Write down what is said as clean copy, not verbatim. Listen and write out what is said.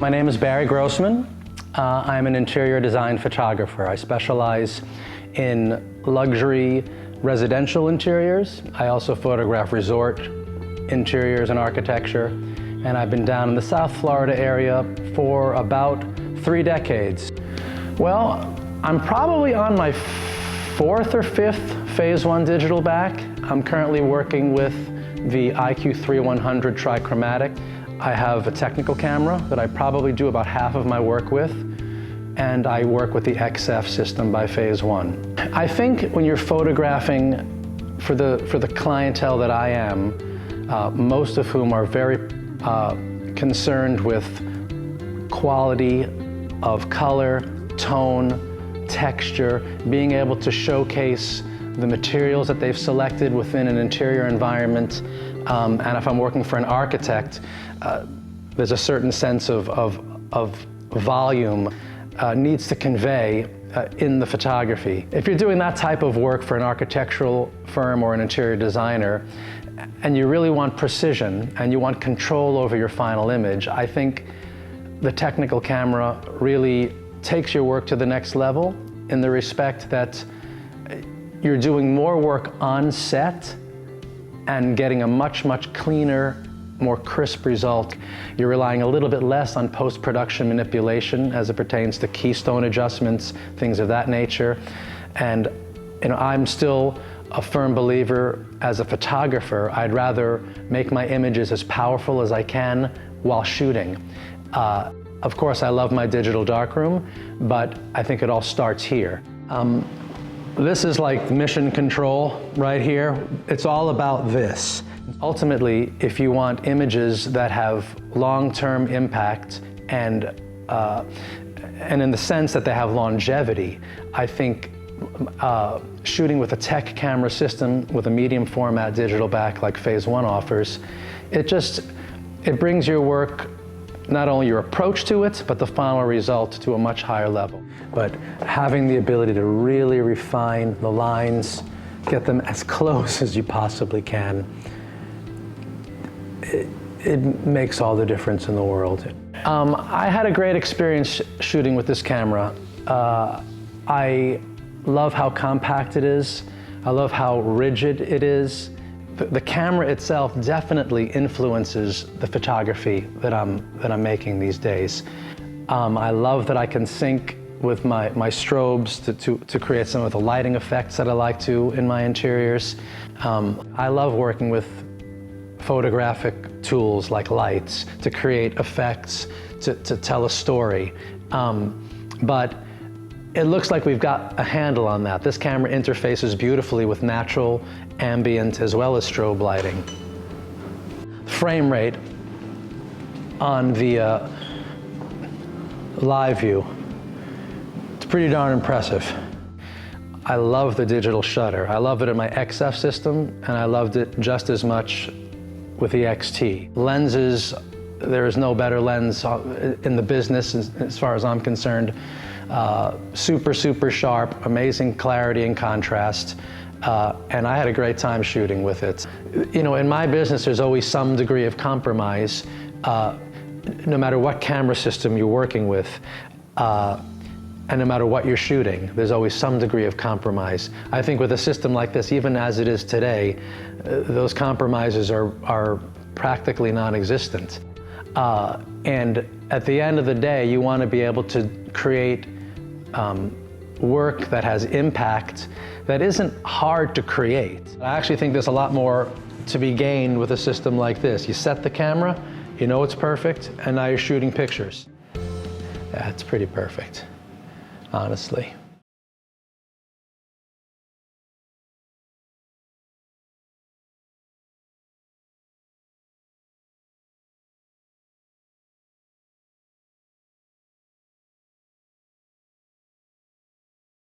My name is Barry Grossman. I'm an interior design photographer. I specialize in luxury residential interiors. I also photograph resort interiors and architecture. And I've been down in the South Florida area for about 3 decades. Well, I'm probably on my 4th or 5th Phase 1 digital back. I'm currently working with the IQ3100 trichromatic. I have a technical camera that I probably do about half of my work with, and I work with the XF system by Phase 1. I think when you're photographing for the clientele that I am, most of whom are very concerned with quality of color, tone, texture, being able to showcase the materials that they've selected within an interior environment. And if I'm working for an architect, there's a certain sense of volume needs to convey in the photography. If you're doing that type of work for an architectural firm or an interior designer, and you really want precision and you want control over your final image, I think the technical camera really takes your work to the next level in the respect that you're doing more work on set and getting a much, much cleaner, more crisp result. You're relying a little bit less on post-production manipulation as it pertains to keystone adjustments, things of that nature. And I'm still a firm believer as a photographer, I'd rather make my images as powerful as I can while shooting. Of course, I love my digital darkroom, but I think it all starts here. This is like mission control right here. It's all about this. Ultimately, if you want images that have long-term impact and in the sense that they have longevity, I think shooting with a tech camera system with a medium format digital back like Phase 1 offers, it brings your work, not only your approach to it, but the final result to a much higher level. But having the ability to really refine the lines, get them as close as you possibly can, it makes all the difference in the world. I had a great experience shooting with this camera. I love how compact it is. I love how rigid it is. The camera itself definitely influences the photography that I'm making these days. I love that I can sync with my strobes to create some of the lighting effects that I like to in my interiors. I love working with photographic tools like lights to create effects, to tell a story. But it looks like we've got a handle on that. This camera interfaces beautifully with natural, ambient, as well as strobe lighting. Frame rate on the live view, it's pretty darn impressive. I love the digital shutter. I love it in my XF system, and I loved it just as much with the XT. Lenses, there is no better lens in the business as far as I'm concerned. Super, super sharp, amazing clarity and contrast, and I had a great time shooting with it. In my business, there's always some degree of compromise, no matter what camera system you're working with, and no matter what you're shooting, there's always some degree of compromise. I think with a system like this, even as it is today, those compromises are practically non-existent. And at the end of the day, you want to be able to create work that has impact that isn't hard to create. I actually think there's a lot more to be gained with a system like this. You set the camera, you know it's perfect, and now you're shooting pictures. Yeah, it's pretty perfect, honestly.